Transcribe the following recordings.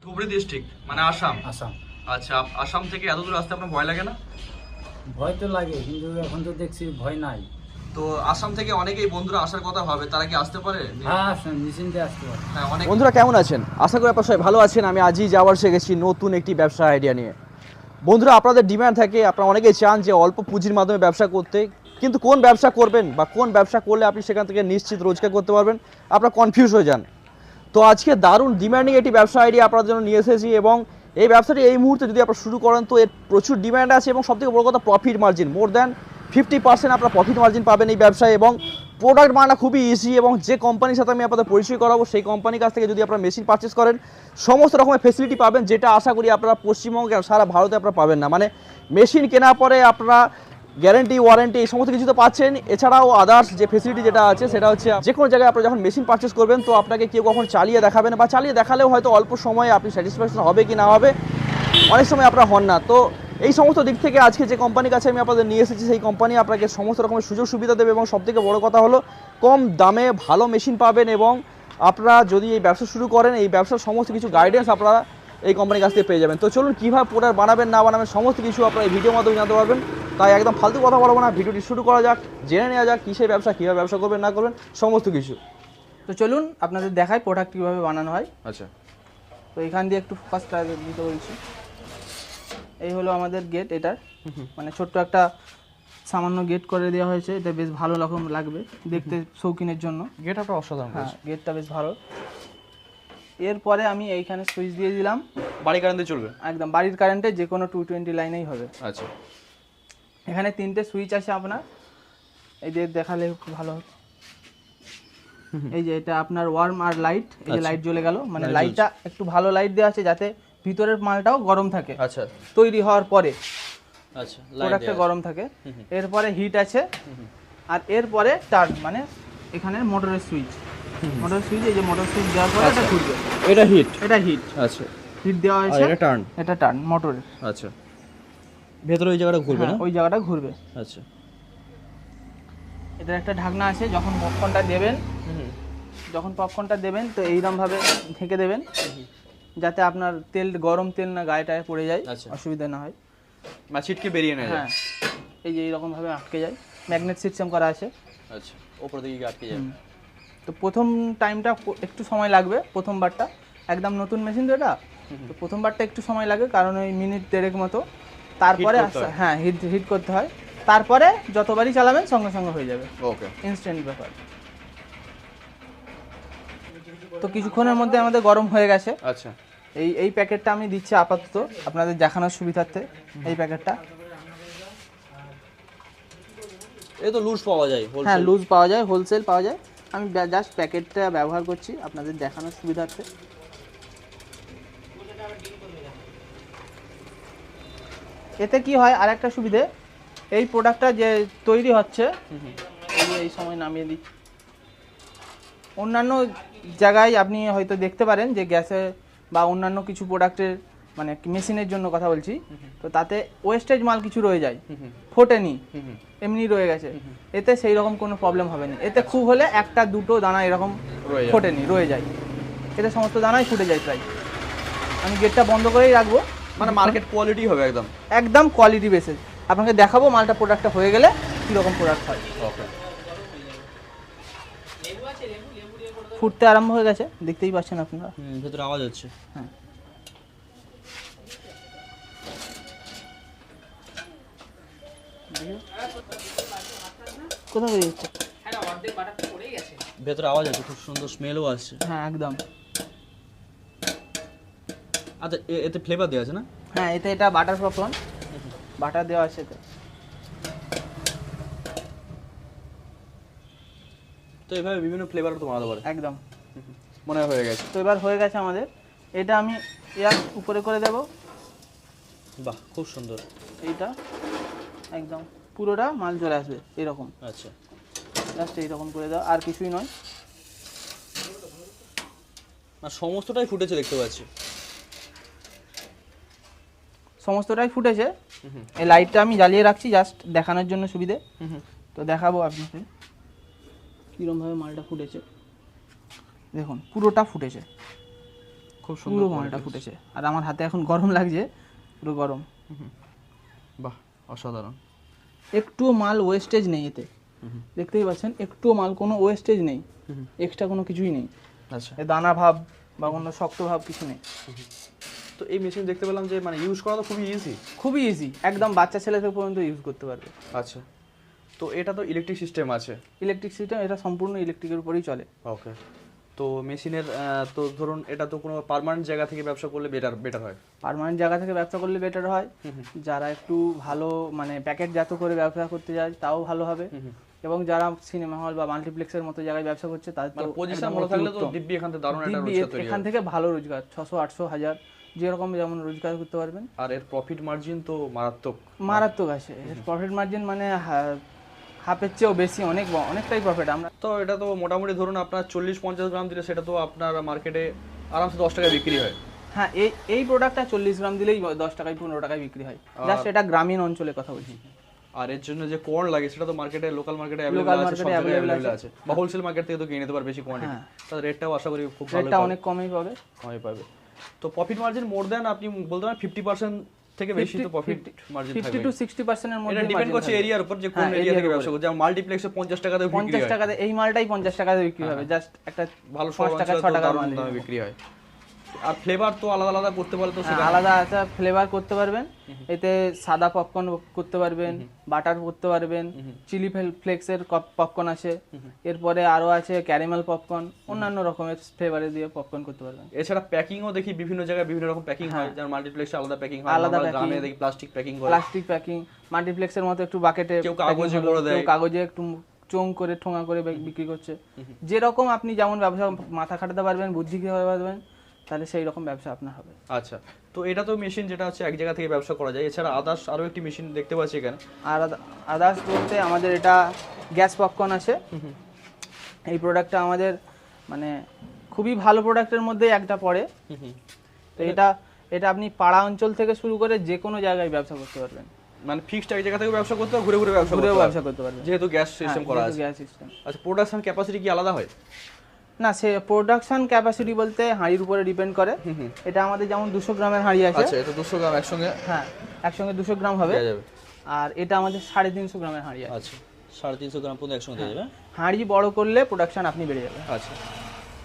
Dhubri district মানে আসাম। আসাম। আচ্ছা, আসাম থেকে এত দূর আসতে আপনার ভয় লাগে না? ভয় তো লাগে, কিন্তু এখন তো দেখছি ভয় নাই। তো আসাম থেকে অনেকেই বন্ধুরা আসার কথা ভাবে, তারা কি আসতে পারে? হ্যাঁ, নিশ্চিন্তে আসতে পারে। হ্যাঁ, অনেক। বন্ধুরা কেমন আছেন? আশা করি আপনারা সবাই ভালো আছেন। আমি আজই যাওয়ার শিখেছি নতুন একটি ব্যবসা আইডিয়া নিয়ে। বন্ধুরা, আপনাদের ডিমান্ড থাকে, আপনারা অনেকেই চান যে অল্প পুঁজির মাধ্যমে ব্যবসা করতে, কিন্তু কোন ব্যবসা করবেন বা কোন ব্যবসা করলে আপনি সেখান থেকে নিশ্চিত রোজগার করতে পারবেন, আপনারা কনফিউজ হয়ে যান। তো আজকে দারুণ ডিমান্ডিং একটি ব্যবসা আইডিয়া আপনাদের জন্য নিয়ে এসেছি, এবং এই ব্যবসাটি এই মুহূর্তে যদি আপনারা শুরু করেন তো এর প্রচুর ডিমান্ড আছে, এবং সবথেকে বড় কথা প্রফিট মার্জিন মোর দ্যান 50% আপনারা প্রফিট মার্জিন পাবেন এই ব্যবসায়। এবং প্রোডাক্ট বানানো খুবই ইজি, এবং যে কোম্পানির সাথে আমি আপনাদের পরিচয় করাবো সেই কোম্পানির কাছ থেকে যদি আপনারা মেশিন পারচেস করেন সমস্ত রকমের ফেসিলিটি পাবেন, যেটা আশা করি আপনারা পশ্চিমবঙ্গে সারা ভারতে আপনারা পাবেন না। মানে মেশিন কেনার পরে আপনারা গ্যারেন্টি, ওয়ারেন্টি এই সমস্ত কিছু তো পাচ্ছেন, এছাড়াও আদার্স যে ফেসিলিটি যেটা আছে সেটা হচ্ছে যে কোনো জায়গায় আপনারা যখন মেশিন পারচেস করবেন তো আপনাকে কেউ কখন চালিয়ে দেখাবেন, বা চালিয়ে দেখালেও হয়তো অল্প সময়ে আপনি স্যাটিসফ্যাকশন হবে কি না হবে, অনেক সময় আপনারা হন না। তো এই সমস্ত দিক থেকে আজকে যে কোম্পানির কাছে আমি আপনাদের নিয়ে এসেছি সেই কোম্পানি আপনাকে সমস্ত রকমের সুযোগ সুবিধা দেবে, এবং সবথেকে বড় কথা হলো কম দামে ভালো মেশিন পাবেন। এবং আপনারা যদি এই ব্যবসা শুরু করেন, এই ব্যবসার সমস্ত কিছু গাইডেন্স আপনারা এই কোম্পানির কাছ থেকে পেয়ে যাবেন। তো চলুন কীভাবে প্রোডাক্ট বানাবেন না বানাবেন সমস্ত কিছু আপনারা এই ভিডিওর মাধ্যমে জানতে পারবেন। তাই একদম ফালতু কথা বলবো না, ভিডিওটি শুরু করা যাক, জেনে নেওয়া যাক কিসের ব্যবসা, কীভাবে ব্যবসা করবেন না করবেন সমস্ত কিছু। তো চলুন আপনাদের দেখাই প্রোডাক্ট কীভাবে বানানো হয়। আচ্ছা, তো এখান দিয়ে একটু ফোকাসটা দিতে বলছি। এই হলো আমাদের গেট, এটার মানে ছোট্ট একটা সামান্য গেট করে দেওয়া হয়েছে। এটা বেশ ভালো রকম লাগবে দেখতে শৌখিনের জন্য। গেট আপনার অসাধারণ। হ্যাঁ, গেটটা বেশ ভালো। এরপরে আমি এইখানে সুইচ দিয়ে দিলাম। বাড়ি কারেন্টে চলবে? একদম বাড়ির কারেন্টে যে কোনো 220 লাইনেই হবে। আচ্ছা, এখানে 3টে সুইচ আছে আপনার, এই যে দেখালে খুব ভালো হবে। এই যে এটা আপনার ওয়ার্ম আর লাইট, এই যে লাইট জ্বলে গেল, মানে লাইটটা একটু ভালো লাইট দেওয়া আছে যাতে ভিতরের মালটাও গরম থাকে। আচ্ছা, তৈরি হওয়ার পরে আচ্ছা, প্রোডাক্টটা গরম থাকে। এরপরে হিট আছে, আর এরপরে টার্ন, মানে এখানে মোটরের সুইচ। মোটর সুইচ, এই যে মোটর সুইচ দেওয়ার পরে এটা ঘুরবে। এটা হিট। এটা হিট। আচ্ছা, হিট দেওয়া হয়েছে। এটা টার্ন। এটা টার্ন মোটরের। আচ্ছা, ভেতরে ওই জায়গাটা ঘুরবে না? ওই জায়গাটা ঘুরবে। আচ্ছা, এটার একটা ঢাকনা আছে, যখন পপকর্নটা দেবেন তো এইরকমভাবে ঢেকে দেবেন যাতে আপনার তেল, গরম তেল না গায়ে টায়ে পড়ে যায়, আচ্ছা। অসুবিধা না হয়। না ছিটকে বেরিয়ে নেয়? হ্যাঁ, এই যে এইরকমভাবে আটকে যায়, ম্যাগনেট সিস্টেম করা আছে। আচ্ছা, ওপর দিকে আটকে যায়। তো প্রথম টাইমটা একটু সময় লাগবে, প্রথমবারটা একদম নতুন মেশিন তো এটা, তো প্রথমবারটা একটু সময় লাগে, কারণ ওই মিনিট 1.5 মতো। তারপরে হ্যাঁ হিট করতে হয়, তারপরে যতবারই চালাবেন সঙ্গে সঙ্গে হয়ে যাবে। ওকে, ইনস্ট্যান্ট ব্যাপার। তো কিছুক্ষণের মধ্যে আমাদের গরম হয়ে গেছে। আচ্ছা, এই প্যাকেটটা আমি দিচ্ছি আপাতত আপনাদের দেখানোর সুবিধার্থে। এই প্যাকেটটা, এই তো লুজ পাওয়া যায়? হ্যাঁ লুজ পাওয়া যায়, হোলসেল পাওয়া যায়। আমি জাস্ট প্যাকেটটা ব্যবহার করছি আপনাদের দেখানোর সুবিধার্থে। এতে কি হয় আর একটা সুবিধে, এই প্রোডাক্টটা যে তৈরি হচ্ছে, এই সময় নামিয়ে দিচ্ছি। অন্যান্য জায়গায় আপনি হয়তো দেখতে পারেন যে গ্যাসে বা অন্যান্য কিছু প্রোডাক্টের, মানে মেশিনের জন্য কথা বলছি, তো তাতে ওয়েস্টেজ মাল কিছু রয়ে যায়, ফোটেনি, এমনি রয়ে গেছে। এতে সেই রকম কোনো প্রবলেম হবে না। এতে খুব হলে একটা দুটো দানা এরকম ফোটেনি রয়ে যায়, এতে সমস্ত দানাই ফুটে যায় প্রায়। আমি গেটটা বন্ধ করেই রাখবো, মানে মার্কেট কোয়ালিটি হবে একদম? একদম কোয়ালিটি বেসিস। আপনাকে দেখাবো মালটা, প্রোডাক্টটা হয়ে গেলে কীরকম প্রোডাক্ট হয়। ওকে, ফুটতে আরম্ভ হয়ে গেছে, দেখতেই পাচ্ছেন আপনারা। ভেতরে আওয়াজ হচ্ছে। হ্যাঁ, কোথা থেকে যাচ্ছে? ভেতরে আওয়াজ আছে, খুব সুন্দর স্মেলও আসছে। হ্যাঁ একদম। আচ্ছা, এতে ফ্লেভার দেওয়া আছে না? হ্যাঁ, এতে এটা বাটার পপকর্ন, বাটার দেওয়া আছে এতে। তো এভাবে বিভিন্ন ফ্লেভার তো বানাতে পারে? একদম, মনে হয়ে গেছে। তো এবার হয়ে গেছে আমাদের। এটা আমি এয়ার উপরে করে দেব। বাহ, খুব সুন্দর। এইটা একদম পুরোটা মাল চলে আসবে এরকম। আচ্ছা, জাস্ট এইরকম করে দাও, আর কিছুই নয়। আর সমস্তটাই ফুটেছে দেখতে পাচ্ছি। সমস্তটাই ফুটেছে। এই লাইটটা আমি জ্বালিয়ে রাখছি জাস্ট দেখানোর জন্য সুবিধে। তো দেখাবো আপনাকে কীরকমভাবে মালটা ফুটেছে। দেখুন পুরোটা ফুটেছে। খুব পুরো সুন্দর মালটা ফুটেছে, আর আমার হাতে এখন গরম লাগছে, পুরো গরম। বাহ, অসাধারণ। একটুও মাল ওয়েস্টেজ নেই এতে, দেখতেই পাচ্ছেন একটুও মাল কোনো ওয়েস্টেজ নেই, এক্সট্রা কোনো কিছুই নেই, আচ্ছা, এ দানা ভাব বা কোনো শক্ত ভাব কিছু নেই। তো এই মেশিন দেখতে পেলাম যে মানে ইউজ করা তো খুবই ইজি। খুবই ইজি, একদম বাচ্চা ছেলে থেকে পর্যন্ত ইউজ করতে পারবে। আচ্ছা, তো এটা তো ইলেকট্রিক সিস্টেম আছে। ইলেকট্রিক সিস্টেম, এটা সম্পূর্ণ ইলেকট্রিকের উপরেই চলে। ওকে, তো মেশিনের তো ধরুন এটা তো কোনো পার্মানেন্ট জায়গা থেকে ব্যবসা করলে বেটার হয়। পার্মানেন্ট জায়গা থেকে ব্যবসা করলে বেটার হয়, যারা একটু ভালো মানে প্যাকেটজাত করে ব্যবসা করতে যায় তাও ভালো হবে, এবং যারা সিনেমা হল বা মাল্টিপ্লেক্সের মতো জায়গায় ব্যবসা করছে তাদের তো পজিশন ভালো থাকলে তো দিব্যি এখান থেকে দারুণ একটা রোজগার তৈরি এখান হবে। থেকে ভালো রোজগার 600, 800, 1000 যেরকম যেমন রোজগার করতে পারবেন। আর এর প্রফিট মার্জিন তো মারাত্মক। মারাত্মক আছে এর প্রফিট মার্জিন, মানে হাফের চেয়েও বেশি, অনেকটাই প্রফিট। আমরা তো এটা তো মোটামুটি ধরুন আপনার 40-50 গ্রাম দিলে সেটা তো আপনার মার্কেটে আরামসে 10 টাকায় বিক্রি হয়। হ্যাঁ, এই প্রোডাক্টটা 40 গ্রাম দিলেই 10 টাকায় 15 টাকায় বিক্রি হয়, জাস্ট এটা গ্রামীণ অঞ্চলের কথা বলছি। আর এর জন্য যে কর্ন লাগে সেটা তো মার্কেটে লোকাল মার্কেটে Local अवेलेबल আছে, market সব এ জায়গায় available अवेलेबल আছে, বা হোলসেল মার্কেট থেকে তো কিনে নিতে পারবে বেশি কোয়ান্টিটি। তার রেটটাও আশা করি খুব ভালো রেটটা অনেক কমই পাবে। কমই পাবে। তো প্রফিট মার্জিন মোর দ্যান আপনি বলতে পারেন 50% থেকে বেশি তো প্রফিট মার্জিন 50 থাকবে। to 60% এর মধ্যে এটা ডিপেন্ড করছে এরিয়ার উপর যে কোন এরিয়া থেকে ব্যবসা করছে। যেমন মাল্টিপ্লেক্সে 50 টাকাতে বিক্রি 50 হয়, টাকাতে এই মালটাই 50 টাকাতে বিক্রি হবে, জাস্ট একটা ভালো 5 টাকা 6 টাকার মাল দামে বিক্রি হয়। আর ফ্লেভার তো আলাদা আলাদা করতে পারলে তো সেটা আলাদা আলাদা ফ্লেভার করতে পারবেন। এতে সাদা পপকর্ন করতে পারবেন, বাটার করতে পারবেন, চিলি ফ্লেক্সের পপকর্ন আছে, এরপরে আরো আছে ক্যারামেল পপকর্ন, অন্যান্য রকমের ফ্লেভারে দিয়ে পপকর্ন করতে পারবেন। এছাড়া প্যাকিংও দেখি বিভিন্ন জায়গায় বিভিন্ন রকম প্যাকিং হয়, যেমন মাল্টিপ্লেক্সে আলাদা প্যাকিং হয়, আলাদা আমরা packing। গ্রামে দেখি প্লাস্টিক প্যাকিং করে, প্লাস্টিক প্যাকিং, মাল্টিপ্লেক্সের মতো একটু বাকেটে, কেউ কাগজে করে দেয়, কেউ কাগজে একটু চোং করে ঠোঙা করে বিক্রি করছে। যেরকম আপনি যেমন ব্যবসা মাথা খাটাতে পারবেন, বুদ্ধি খেতে পারবেন, তাহলে সেই রকম ব্যবসা আপনার হবে। আচ্ছা, তো এটা তো মেশিন যেটা হচ্ছে এক জায়গা থেকে ব্যবসা করা যায়। এছাড়া আদার্স আরো একটি মেশিন দেখতে পাচ্ছি এখানে। আর আদার্স বলতে আমাদের এটা গ্যাস পপকর্ন আছে। এই প্রোডাক্টটা আমাদের মানে খুবই ভালো প্রোডাক্টের মধ্যে একটা পড়ে। তো এটা আপনি পাড়া অঞ্চল থেকে শুরু করে যে কোনো জায়গায় ব্যবসা করতে পারবেন, মানে ফিক্সড এক জায়গা থেকে ব্যবসা করতে হবে, ঘুরে ঘুরে ব্যবসা করতে পারবেন, যেহেতু গ্যাস সিস্টেম করা আছে। Gas system. আচ্ছা, প্রোডাকশন ক্যাপাসিটি কি আলাদা হয়? না, সে প্রোডাকশন ক্যাপাসিটি বলতে হাঁড়ির উপরে ডিপেন্ড করে। এটা আমাদের যেমন 200 গ্রামের হাঁড়ি আছে। আচ্ছা, এটা 200 গ্রাম একসঙ্গে হ্যাঁ, একসঙ্গে 200 গ্রাম হবে। দেয়া যাবে। আর এটা আমাদের 350 গ্রামের হাঁড়ি আছে। আচ্ছা, 350 গ্রাম পর্যন্ত একসঙ্গে দেয়া যাবে। হাঁড়ি বড় করলে প্রোডাকশন আপনি বেড়ে যাবে। আচ্ছা,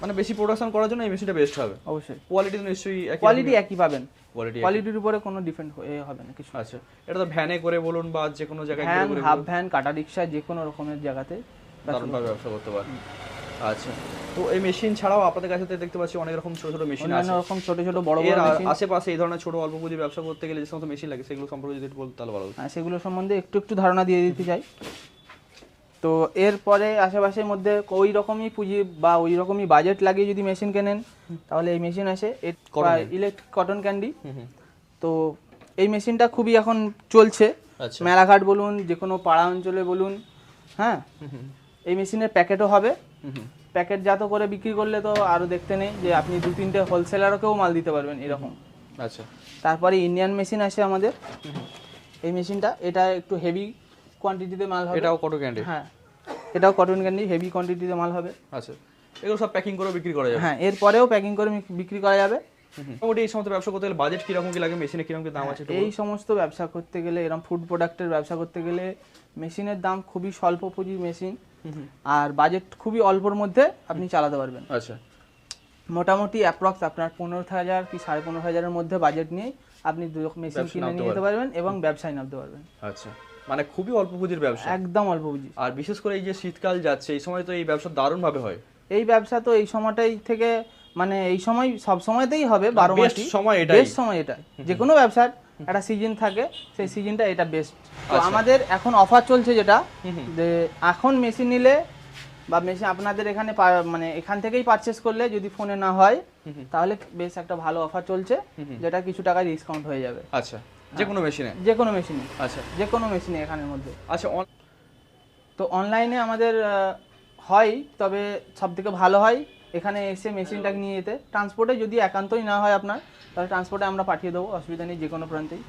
মানে বেশি প্রোডাকশন করার জন্য এই মেশিনটা বেস্ট হবে। অবশ্যই কোয়ালিটি তো নিশ্চয়ই একই কোয়ালিটি একই পাবেন, কোয়ালিটি। কোয়ালিটির উপরে কোনো ডিফারেন্ট হবে না কিছু। আচ্ছা, এটা তো ভ্যানে করে বলুন বা যে কোনো জায়গায় ভ্যান, ঘুরে হাফ ভ্যান, কাটা রিক্সা, যে কোনো রকমের জায়গাতে দারুণভাবে ব্যবসা করতে পারেন। আচ্ছা, তো এই মেশিন ছাড়াও আপনাদের কাছে তো দেখতে পাচ্ছি অনেক রকম ছোট ছোট মেশিন আছে। অন্যান্য রকম ছোট ছোট বড় এর বড় মেশিন। আশেপাশে এই ধরনের ছোট অল্প পুঁজি ব্যবসা করতে গেলে যে সমস্ত মেশিন লাগে সেগুলো সম্পর্কে যদি একটু বলতে তাহলে ভালো হতো। সেগুলো সম্বন্ধে একটু ধারণা দিয়ে দিতে চাই। তো এরপরে আশেপাশের মধ্যে ওই রকমই পুঁজি বা ওই রকমই বাজেট লাগিয়ে যদি মেশিন কেনেন তাহলে এই মেশিন আছে ইলেকট্রিক কটন ক্যান্ডি। তো এই মেশিনটা খুবই এখন চলছে, আচ্ছা, মেলাঘাট বলুন, যে কোনো পাড়া অঞ্চলে বলুন। হ্যাঁ, এই মেশিনের প্যাকেটও হবে, প্যাকেটজাত করে বিক্রি করলে তো আরও দেখতে নেই, যে আপনি 2-3টে হোলসেলারকেও মাল দিতে পারবেন এরকম। আচ্ছা, তারপরে ইন্ডিয়ান মেশিন আছে আমাদের। এই মেশিনটা এটা একটু হেভি কোয়ান্টিটিতে মাল হবে। এটাও কটন ক্যান্ডি? হ্যাঁ, এটাও কটন ক্যান্ডি, হেভি কোয়ান্টিটিতে মাল হবে। আচ্ছা, এগুলো সব প্যাকিং করে বিক্রি করা যাবে? হ্যাঁ, এরপরেও প্যাকিং করে বিক্রি করা যাবে। মোটামুটি এই সমস্ত ব্যবসা করতে গেলে বাজেট কিরকম কি লাগে, মেশিনে কিরকম কি দাম আছে? এই সমস্ত ব্যবসা করতে গেলে, এরকম ফুড প্রোডাক্টের ব্যবসা করতে গেলে মেশিনের দাম খুবই স্বল্প পুঁজির মেশিন, আর বাজেট খুবই অল্পর মধ্যে আপনি চালাতে পারবেন। আচ্ছা, মোটামুটি অ্যাপ্রক্স আপনার 15,000 কি 15,500-এর মধ্যে বাজেট নিয়ে আপনি মেশিন কিনে নিয়ে যেতে পারবেন এবং ব্যবসায় নামতে পারবেন। আচ্ছা, মানে খুবই অল্প পুঁজির ব্যবসা, একদম অল্প পুঁজি। আর বিশেষ করে এই যে শীতকাল যাচ্ছে এই সময় তো এই ব্যবসা দারুণ ভাবে হয়। এই ব্যবসা তো এই সময়টাই থেকে মানে এই সময় সব সময়তেই হবে, 12 মাসই সময় এটাই, বেস্ট সময় এটা। যে কোনো ব্যবসার একটা সিজন থাকে, সেই সিজনটা এটা বেস্ট। তো আমাদের এখন অফার চলছে যেটা, যে এখন মেশিন নিলে বা মেশিন আপনাদের এখানে মানে এখান থেকেই পারচেস করলে যদি ফোনে না হয় তাহলে বেশ একটা ভালো অফার চলছে, যেটা কিছু টাকা ডিসকাউন্ট হয়ে যাবে। আচ্ছা, যে কোনো মেশিনে? যে কোনো মেশিনে। আচ্ছা, যে কোনো মেশিনে এখানের মধ্যে। আচ্ছা, তো অনলাইনে আমাদের হয়, তবে সব থেকে ভালো হয় এখানে এসে মেশিনটাকে নিয়ে যেতে। ট্রান্সপোর্টে যদি একান্তই না হয় আপনার, তাহলে ট্রান্সপোর্টে আমরা পাঠিয়ে দেবো, অসুবিধা নেই, যে কোনো প্রান্তেই।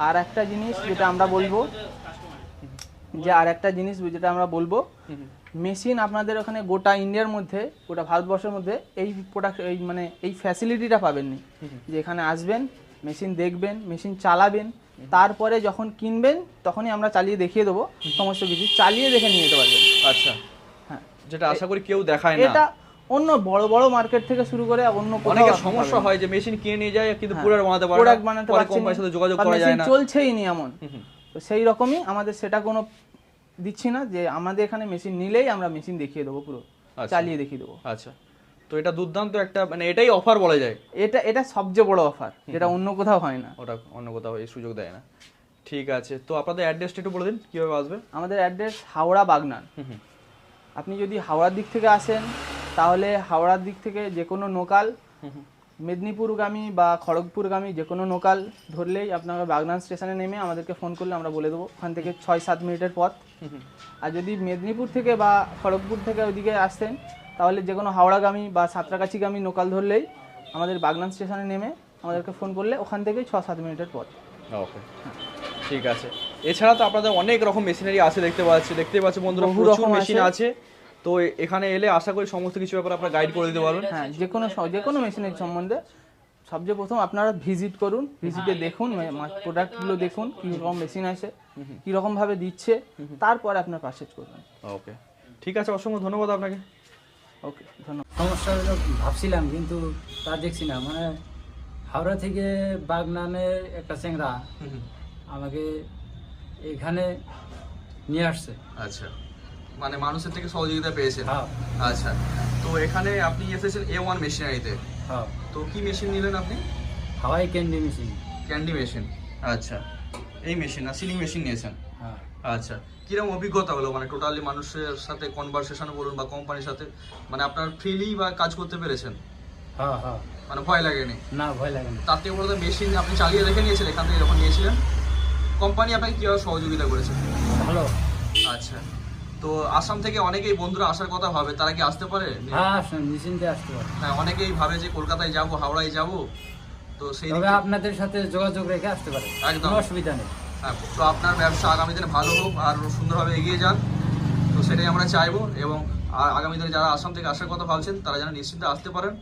আর একটা জিনিস যেটা আমরা বলবো মেশিন আপনাদের ওখানে গোটা ইন্ডিয়ার মধ্যে, গোটা ভারতবর্ষের মধ্যে এই প্রোডাক্ট এই মানে এই ফ্যাসিলিটিটা পাবেননি, যে এখানে আসবেন, মেশিন দেখবেন, মেশিন চালাবেন, তারপরে যখন কিনবেন তখনই আমরা চালিয়ে দেখিয়ে দেবো সমস্ত কিছু, চালিয়ে দেখে নিয়ে যেতে পারবেন। আচ্ছা, হ্যাঁ, যেটা আশা করি কেউ দেখায় না। এটা অন্য বড় বড় মার্কেট থেকে শুরু করে অন্য কোথাও অনেকের আপনি সমস্যা পাবেন না। হয় যে মেশিন কিনে নিয়ে যায় কিন্তু হ্যাঁ, প্রোডাক্ট বানাতে পারে না, প্রোডাক্ট বানাতে পরে পারছেন কোম্পানির সাথে না, যোগাযোগ বা করা যায় মেশিন না। চলছেই নি এমন। হুম। তো সেই রকমই আমাদের সেটা কোনো দিচ্ছি না, যে আমাদের এখানে মেশিন নিলেই আমরা মেশিন দেখিয়ে দেবো, পুরো আচ্ছা। চালিয়ে দেখিয়ে দেবো। আচ্ছা, তো এটা দুর্দান্ত একটা, মানে এটাই অফার বলা যায়। এটা সবচেয়ে বড় অফার, যেটা অন্য কোথাও হয় না। ওটা অন্য কোথাও এই সুযোগ দেয় না। ঠিক আছে, তো আপনাদের অ্যাড্রেসটা একটু বলে দিন কিভাবে আসবে। আমাদের অ্যাড্রেস হাওড়া বাগনান। হুম। আপনি যদি হাওড়ার দিক থেকে আসেন তাহলে হাওড়ার দিক থেকে যে কোনো লোকাল, মেদিনীপুরগামী বা খড়গপুরগামী যে কোনো লোকাল ধরলেই আপনারা বাগনান স্টেশনে নেমে আমাদেরকে ফোন করলে আমরা বলে দেবো, ওখান থেকে 6-7 মিনিটের পথ। আর যদি মেদিনীপুর থেকে বা খড়গপুর থেকে ওইদিকে আসতেন তাহলে যে কোনো হাওড়াগামী বা সাঁতরাগাছিগামী লোকাল ধরলেই আমাদের বাগনান স্টেশনে নেমে আমাদেরকে ফোন করলে ওখান থেকেই 6-7 মিনিটের পথ। ওকে, ঠিক আছে। এছাড়া তো আপনাদের অনেক রকম মেশিনারি আছে, দেখতে পাচ্ছি বন্ধুরা, বহু প্রচুর রকম মেশিন আছে। আছে। তো এখানে এলে আশা করি সমস্ত কিছু ব্যাপারে আপনারা গাইড করে দিতে পারবেন। হ্যাঁ, যে কোনো মেশিনের সম্বন্ধে সবচেয়ে প্রথম আপনারা ভিজিট করুন, ভিজিটে দেখুন, প্রোডাক্টগুলো দেখুন কীরকম মেশিন আছে, কীরকমভাবে দিচ্ছে, তারপরে আপনার পারচেজ করবেন। ওকে, ঠিক আছে, অসংখ্য ধন্যবাদ আপনাকে। ওকে, ধন্যবাদ। সমস্যা হলো ভাবছিলাম কিন্তু তা দেখছি না, মানে হাওড়া থেকে বাগনানের একটা চ্যাংড়া আমাকে এখানে নিয়ে আসছে। আচ্ছা, মানে মানুষের থেকে সহযোগিতা পেয়েছেন। হ্যাঁ আচ্ছা, তো এখানে আপনি এসেছেন A1 মেশিনারিতে, হ্যাঁ, তো কি মেশিন নিলেন আপনি? হাওয়াই ক্যান্ডি মেশিন। Candy machine. আচ্ছা, এই মেশিন না, সিলিং মেশিন নিয়েছেন। হ্যাঁ, আচ্ছা, কিরকম অভিজ্ঞতা হলো, মানে টোটালি মানুষের সাথে কনভারসেশন বলুন বা কোম্পানির সাথে, মানে আপনার ফ্রিলি বা কাজ করতে পেরেছেন, হ্যাঁ হ্যাঁ, মানে ভয় লাগেনি? না ভয় লাগে না। তার থেকে বলতে মেশিন আপনি চালিয়ে দেখে নিয়েছিলেন এখান থেকে যখন নিয়েছিলেন, কোম্পানি আপনাকে কীভাবে সহযোগিতা করেছে? ভালো। আচ্ছা, তো আসাম থেকে অনেকেই বন্ধুরা আসার কথা ভাবে, তারা কি আসতে পারে? হ্যাঁ, আসুন, নিশ্চিন্তে আসতে পারে। হ্যাঁ, অনেকেই ভাবে যে কলকাতায় যাব, হাওড়ায় যাব, তো সেই তবে দিকে- আপনাদের সাথে যোগাযোগ রেখে আসতে পারে, একদম। কোনো অসুবিধা নেই। হ্যাঁ, তো আপনার ব্যবসা আগামী দিনে ভালো হোক আর সুন্দরভাবে এগিয়ে যান, তো সেটাই আমরা চাইবো। এবং আগামী দিনে যারা আসাম থেকে আসার কথা ভাবছেন তারা যেন নিশ্চিন্তে আসতে পারেন।